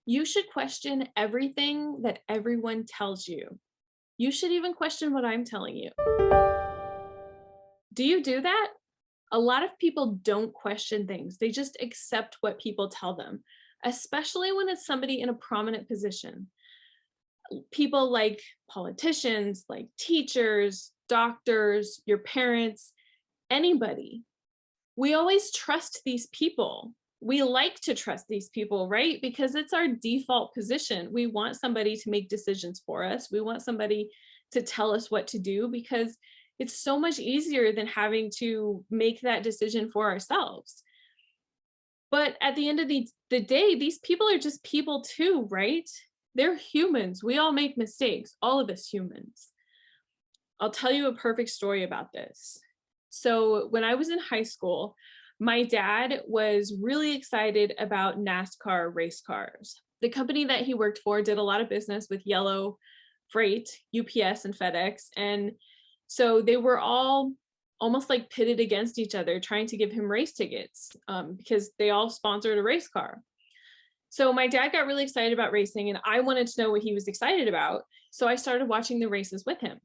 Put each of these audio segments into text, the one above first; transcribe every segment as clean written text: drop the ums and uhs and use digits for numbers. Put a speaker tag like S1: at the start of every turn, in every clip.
S1: You should question everything that everyone tells you. You should even question what I'm telling you. Do you do that? A lot of people don't question things. They just accept what people tell them, especially when it's somebody in a prominent position. People like politicians, like teachers, doctors, your parents, anybody. We always trust these people. We like to trust these people, right? Because it's our default position. We want somebody to make decisions for us. We want somebody to tell us what to do because it's so much easier than having to make that decision for ourselves. But at the end of the day, these people are just people too, right? They're humans. We all make mistakes, all of us humans. I'll tell you a perfect story about this. So when I was in high school, my dad was really excited about NASCAR race cars. The company that he worked for did a lot of business with Yellow Freight, UPS, and FedEx. And so they were all almost like pitted against each other, trying to give him race tickets because they all sponsored a race car. So my dad got really excited about racing, and I wanted to know what he was excited about. So I started watching the races with him.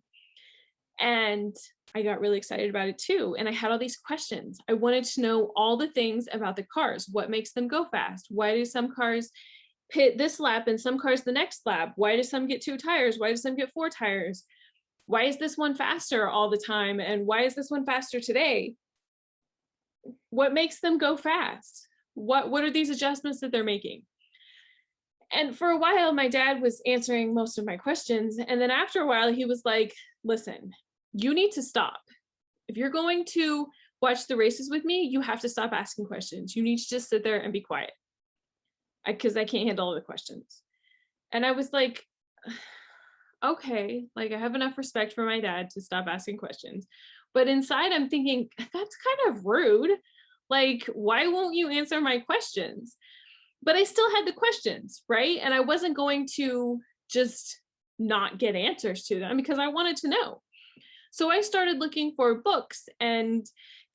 S1: And I got really excited about it too. And I had all these questions. I wanted to know all the things about the cars. What makes them go fast? Why do some cars pit this lap and some cars the next lap? Why do some get 2 tires? Why do some get 4 tires? Why is this one faster all the time? And why is this one faster today? What makes them go fast? What are these adjustments that they're making? And for a while, my dad was answering most of my questions. And then after a while, he was like, listen, you need to stop. If you're going to watch the races with me, you have to stop asking questions. You need to just sit there and be quiet because I can't handle all the questions. And I was like, okay, like I have enough respect for my dad to stop asking questions. But inside I'm thinking, that's kind of rude. Like, why won't you answer my questions? But I still had the questions, right? And I wasn't going to just not get answers to them because I wanted to know. So I started looking for books and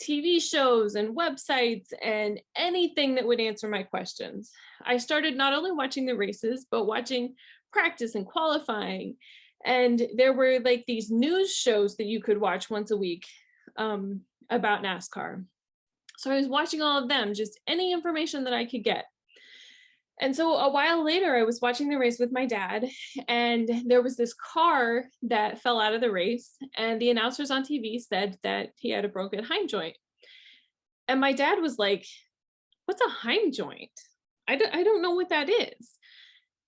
S1: TV shows and websites and anything that would answer my questions. I started not only watching the races, but watching practice and qualifying. And there were like these news shows that you could watch once a week about NASCAR. So I was watching all of them, just any information that I could get. And so a while later, I was watching the race with my dad, and there was this car that fell out of the race, and the announcers on TV said that he had a broken aheim joint. And my dad was like, what's a aheim joint? I don't know what that is.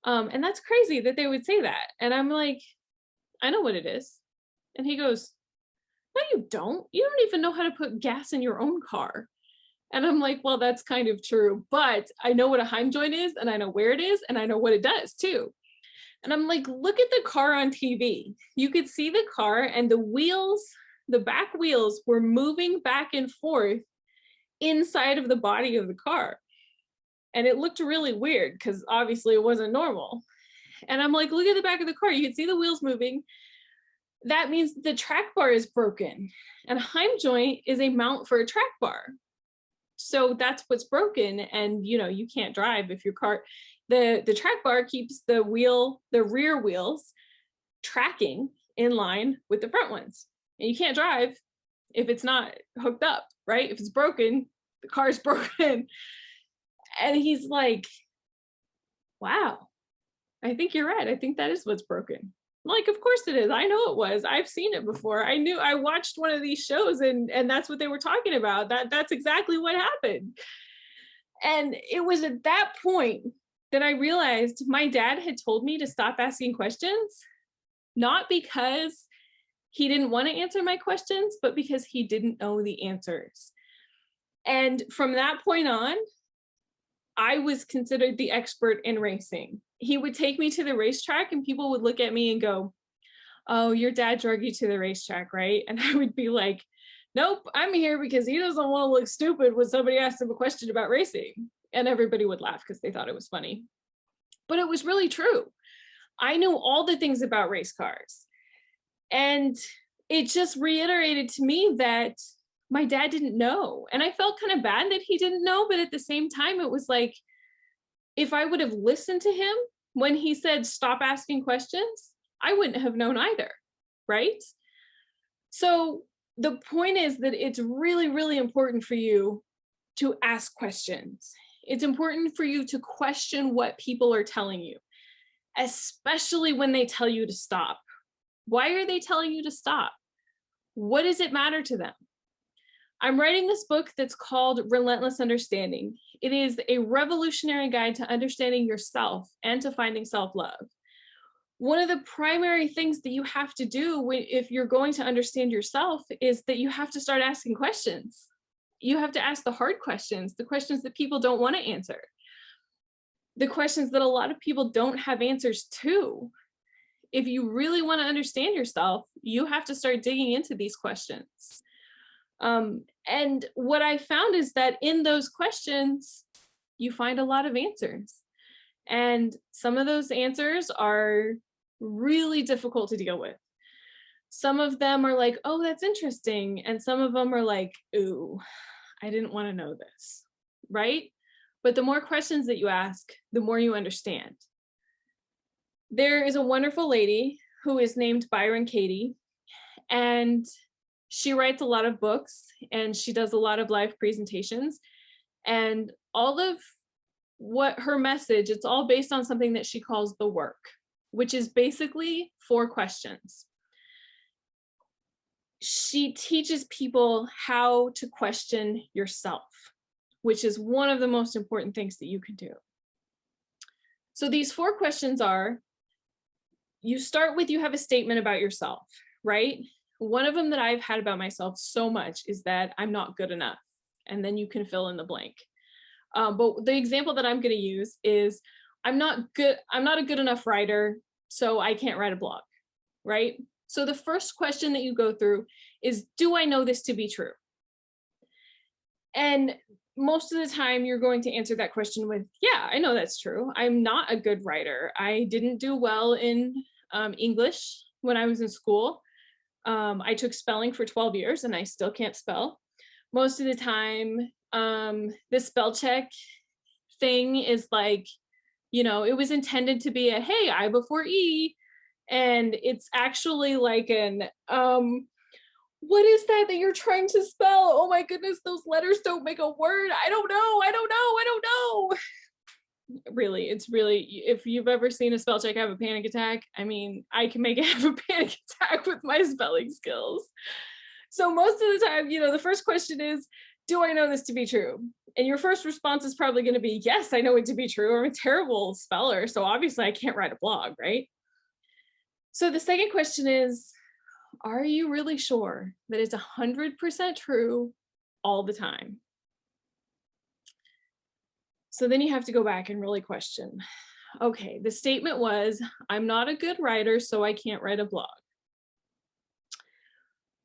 S1: And that's crazy that they would say that. And I'm like, I know what it is. And he goes, no, you don't. You don't even know how to put gas in your own car. And I'm like, well, that's kind of true, but I know what a aheim joint is, and I know where it is, and I know what it does too. And I'm like, look at the car on TV. You could see the car, and the wheels, the back wheels were moving back and forth inside of the body of the car. And it looked really weird because obviously it wasn't normal. And I'm like, look at the back of the car. You can see the wheels moving. That means the track bar is broken. And a aheim joint is a mount for a track bar. So that's what's broken. And you can't drive if your car, the track bar keeps the rear wheels tracking in line with the front ones. And you can't drive if it's not hooked up, right? If it's broken, the car's broken. And he's like, wow, I think you're right. I think that is what's broken. I'm like, of course it is. I know it was. I've seen it before. I watched one of these shows and that's what they were talking about. That's exactly what happened. And it was at that point that I realized my dad had told me to stop asking questions, not because he didn't want to answer my questions, but because he didn't know the answers. And from that point on, I was considered the expert in racing. He would take me to the racetrack and people would look at me and go, oh, your dad drug you to the racetrack, right? And I would be like, nope, I'm here because he doesn't want to look stupid when somebody asks him a question about racing. And everybody would laugh because they thought it was funny. But it was really true. I knew all the things about race cars. And it just reiterated to me that my dad didn't know. And I felt kind of bad that he didn't know, but at the same time, it was like, If I would have listened to him when he said, stop asking questions, I wouldn't have known either, right? So the point is that it's really, really important for you to ask questions. It's important for you to question what people are telling you, especially when they tell you to stop. Why are they telling you to stop? What does it matter to them? I'm writing this book that's called Relentless Understanding. It is a revolutionary guide to understanding yourself and to finding self-love. One of the primary things that you have to do if you're going to understand yourself is that you have to start asking questions. You have to ask the hard questions, the questions that people don't want to answer, the questions that a lot of people don't have answers to. If you really want to understand yourself, you have to start digging into these questions. And what I found is that in those questions, you find a lot of answers. And some of those answers are really difficult to deal with. Some of them are like, oh, that's interesting. And some of them are like, ooh, I didn't want to know this, right? But the more questions that you ask, the more you understand. There is a wonderful lady who is named Byron Katie, and she writes a lot of books and she does a lot of live presentations, and all of what her message, it's all based on something that she calls the work, which is basically 4 questions. She teaches people how to question yourself, which is one of the most important things that you can do. So these 4 questions are, you start with, you have a statement about yourself, right? One of them that I've had about myself so much is that I'm not good enough. And then you can fill in the blank. But the example that I'm going to use is, I'm not a good enough writer, so I can't write a blog, right? So the first question that you go through is, do I know this to be true? And most of the time you're going to answer that question with, yeah, I know that's true. I'm not a good writer. I didn't do well in English when I was in school. I took spelling for 12 years and I still can't spell. Most of the time, the spell check thing is like, you know, it was intended to be a, hey, I before E. And it's actually like an, what is that you're trying to spell? Oh my goodness, those letters don't make a word. I don't know. Really, it's really, if you've ever seen a spell check have a panic attack, I mean, I can make it have a panic attack with my spelling skills. So most of the time, you know, the first question is, do I know this to be true? And your first response is probably going to be, yes, I know it to be true. I'm a terrible speller, so obviously I can't write a blog, right? So the second question is, are you really sure that it's 100% true all the time? So then you have to go back and really question, okay, the statement was, I'm not a good writer, so I can't write a blog.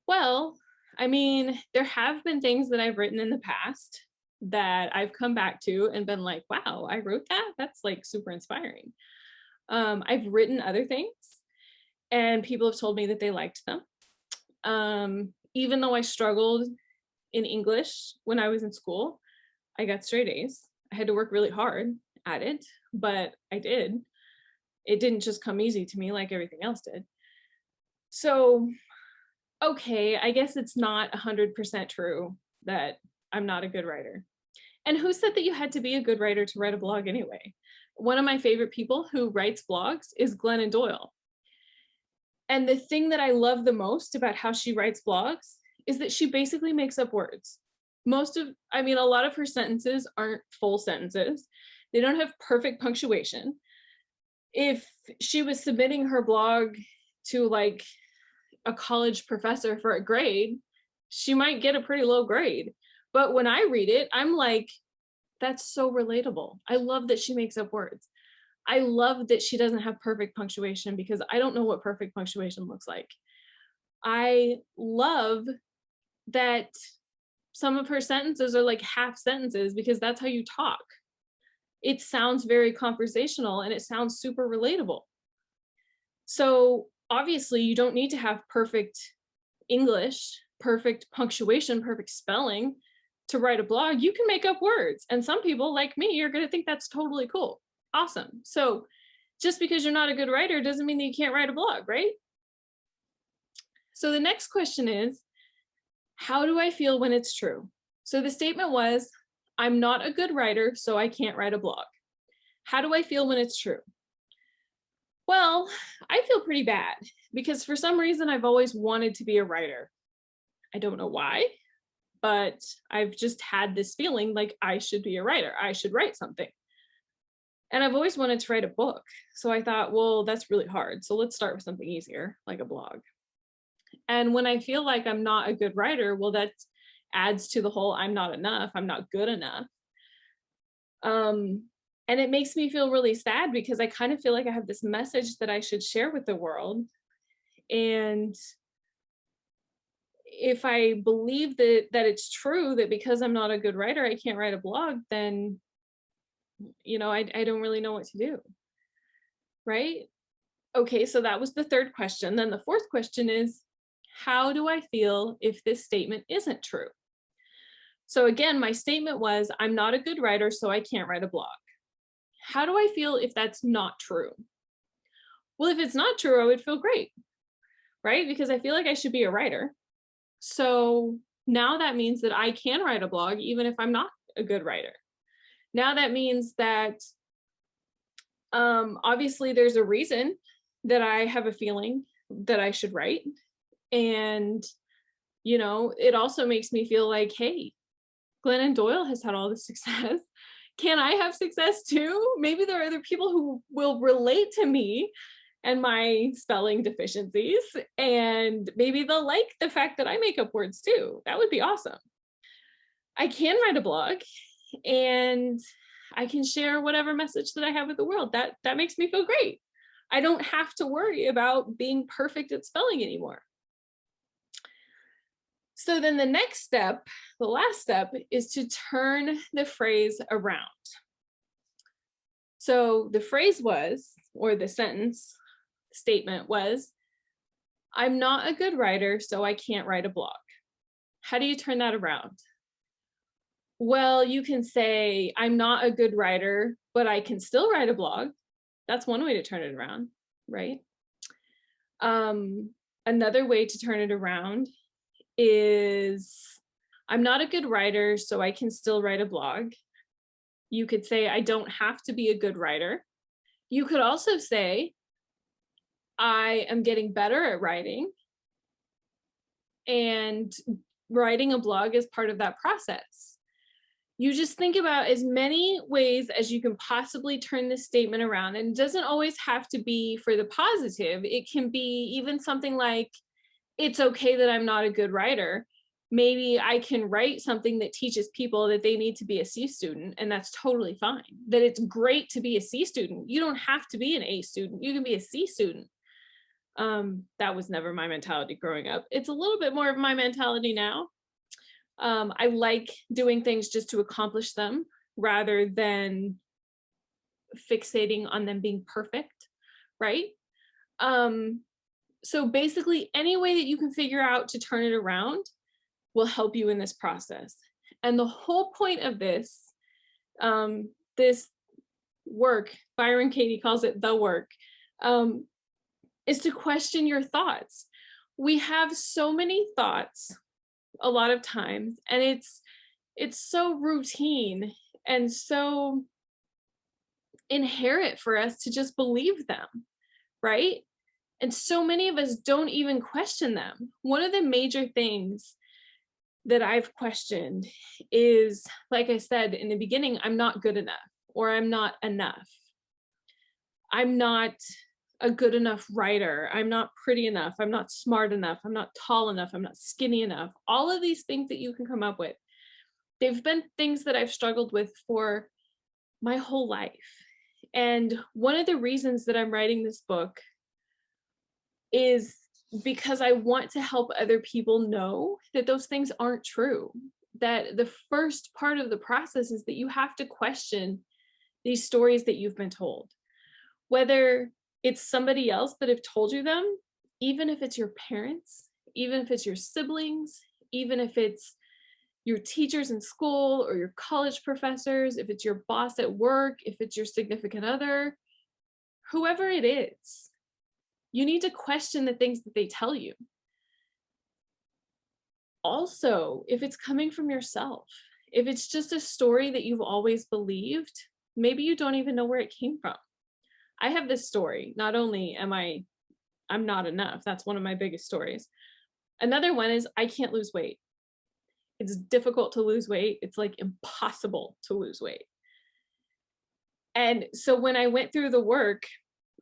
S1: Well, I mean, there have been things that I've written in the past that I've come back to and been like, wow, I wrote that? That's like super inspiring. I've written other things and people have told me that they liked them. Even though I struggled in English when I was in school, I got straight A's. I had to work really hard at it, but I did. It didn't just come easy to me like everything else did. So, okay, I guess it's not 100% true that I'm not a good writer. And who said that you had to be a good writer to write a blog anyway? One of my favorite people who writes blogs is Glennon Doyle. And the thing that I love the most about how she writes blogs is that she basically makes up words. A lot of her sentences aren't full sentences. They don't have perfect punctuation. If she was submitting her blog to like a college professor for a grade, she might get a pretty low grade. But when I read it, I'm like, that's so relatable. I love that she makes up words. I love that she doesn't have perfect punctuation because I don't know what perfect punctuation looks like. I love that some of her sentences are like half sentences because that's how you talk. It sounds very conversational and it sounds super relatable. So obviously you don't need to have perfect English, perfect punctuation, perfect spelling to write a blog. You can make up words. And some people like me are going to think that's totally cool. Awesome. So just because you're not a good writer doesn't mean that you can't write a blog, right? So the next question is, how do I feel when it's true? So the statement was, I'm not a good writer, so I can't write a blog. How do I feel when it's true? Well, I feel pretty bad because for some reason I've always wanted to be a writer. I don't know why, but I've just had this feeling like I should be a writer. I should write something. And I've always wanted to write a book. So I thought, well, that's really hard. So let's start with something easier, like a blog. And when I feel like I'm not a good writer, well, that adds to the whole I'm not enough, I'm not good enough. And it makes me feel really sad because I kind of feel like I have this message that I should share with the world. And if I believe that it's true that because I'm not a good writer, I can't write a blog, then I don't really know what to do. Right? Okay, so that was the third question. Then the fourth question is, how do I feel if this statement isn't true? So again, my statement was, I'm not a good writer, so I can't write a blog. How do I feel if that's not true? Well, if it's not true, I would feel great, right? Because I feel like I should be a writer. So now that means that I can write a blog, even if I'm not a good writer. Now that means that obviously there's a reason that I have a feeling that I should write. And, it also makes me feel like, hey, Glennon Doyle has had all this success. Can I have success too? Maybe there are other people who will relate to me and my spelling deficiencies, and maybe they'll like the fact that I make up words too. That would be awesome. I can write a blog and I can share whatever message that I have with the world. That makes me feel great. I don't have to worry about being perfect at spelling anymore. So then the next step, the last step, is to turn the phrase around. So the phrase was, or the sentence statement was, I'm not a good writer, so I can't write a blog. How do you turn that around? Well, you can say, I'm not a good writer, but I can still write a blog. That's one way to turn it around, right? Another way to turn it around is, I'm not a good writer, so I can still write a blog. You could say, I don't have to be a good writer. You could also say, I am getting better at writing, and writing a blog is part of that process. You just think about as many ways as you can possibly turn this statement around. And it doesn't always have to be for the positive. It can be even something like, it's okay that I'm not a good writer. Maybe I can write something that teaches people that they need to be a C student, and that's totally fine. That it's great to be a C student. You don't have to be an A student. You can be a C student. That was never my mentality growing up. It's a little bit more of my mentality now. I like doing things just to accomplish them rather than fixating on them being perfect, right? So basically, any way that you can figure out to turn it around will help you in this process. And the whole point of this, this work, Byron Katie calls it the work, is to question your thoughts. We have so many thoughts a lot of times, and it's so routine and so inherent for us to just believe them, right? And so many of us don't even question them. One of the major things that I've questioned is, like I said in the beginning, I'm not good enough, or I'm not enough. I'm not a good enough writer. I'm not pretty enough. I'm not smart enough. I'm not tall enough. I'm not skinny enough. All of these things that you can come up with, they've been things that I've struggled with for my whole life. And one of the reasons that I'm writing this book is because I want to help other people know that those things aren't true. That the first part of the process is that you have to question these stories that you've been told. Whether it's somebody else that have told you them, even if it's your parents, even if it's your siblings, even if it's your teachers in school or your college professors, if it's your boss at work, if it's your significant other, whoever it is, you need to question the things that they tell you. Also, if it's coming from yourself, if it's just a story that you've always believed, maybe you don't even know where it came from. I have this story. Not only I'm not enough. That's one of my biggest stories. Another one is I can't lose weight. It's difficult to lose weight. It's like impossible to lose weight. And so when I went through the work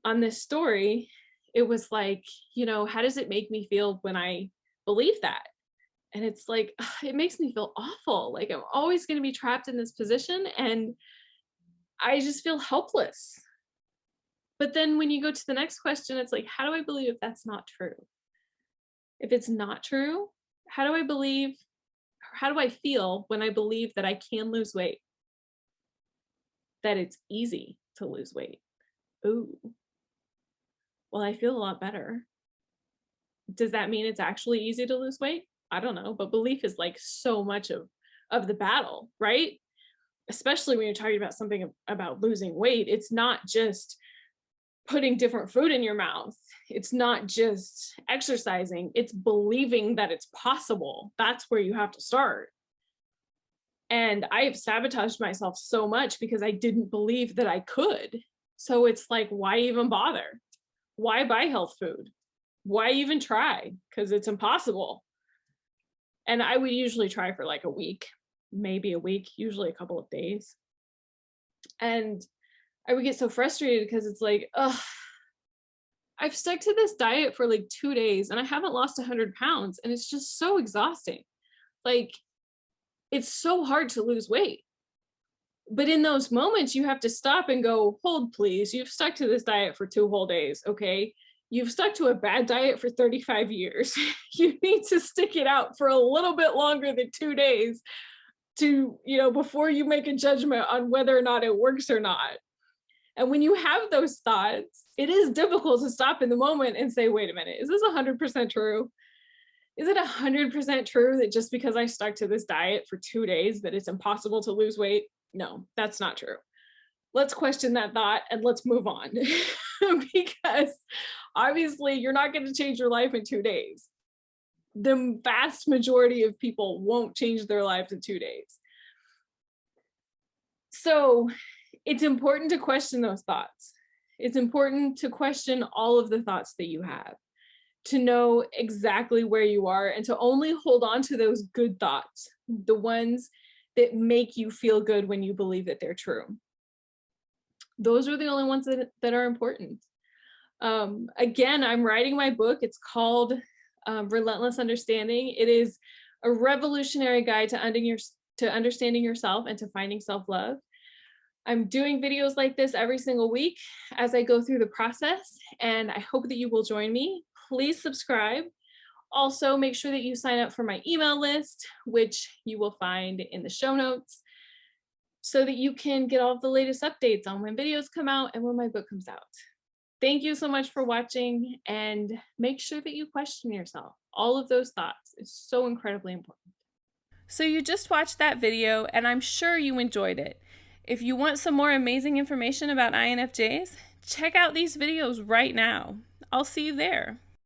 S1: on this story, it was like, how does it make me feel when I believe that? And it's like, it makes me feel awful. Like I'm always going to be trapped in this position and I just feel helpless. But then when you go to the next question, it's like, how do I believe if that's not true? If it's not true, how do I feel when I believe that I can lose weight? That it's easy to lose weight. Ooh, well, I feel a lot better. Does that mean it's actually easy to lose weight? I don't know, but belief is like so much of the battle, right? Especially when you're talking about something about losing weight. It's not just putting different food in your mouth. It's not just exercising. It's believing that it's possible. That's where you have to start. And I have sabotaged myself so much because I didn't believe that I could. So it's like, why even bother? Why buy health food? Why even try? Because it's impossible. And I would usually try for like a week, maybe a week, usually a couple of days. And I would get so frustrated because it's like, ugh, I've stuck to this diet for like 2 days and I haven't lost 100 pounds. And it's just so exhausting. Like, it's so hard to lose weight. But in those moments, you have to stop and go, hold, please. You've stuck to this diet for 2 whole days. Okay. You've stuck to a bad diet for 35 years. You need to stick it out for a little bit longer than 2 days to, before you make a judgment on whether or not it works or not. And when you have those thoughts, it is difficult to stop in the moment and say, wait a minute, is this 100% true? Is it 100% true that just because I stuck to this diet for 2 days that it's impossible to lose weight? No, that's not true. Let's question that thought and let's move on. Because obviously you're not going to change your life in 2 days. The vast majority of people won't change their lives in 2 days. So it's important to question those thoughts. It's important to question all of the thoughts that you have, to know exactly where you are and to only hold on to those good thoughts, the ones that make you feel good when you believe that they're true. Those are the only ones that are important. Again, I'm writing my book. It's called Relentless Understanding. It is a revolutionary guide to understanding yourself and to finding self-love. I'm doing videos like this every single week as I go through the process, and I hope that you will join me. Please subscribe. Also, make sure that you sign up for my email list, which you will find in the show notes, so that you can get all of the latest updates on when videos come out and when my book comes out. Thank you so much for watching, and make sure that you question yourself. All of those thoughts is so incredibly important. So you just watched that video, and I'm sure you enjoyed it. If you want some more amazing information about INFJs, check out these videos right now. I'll see you there.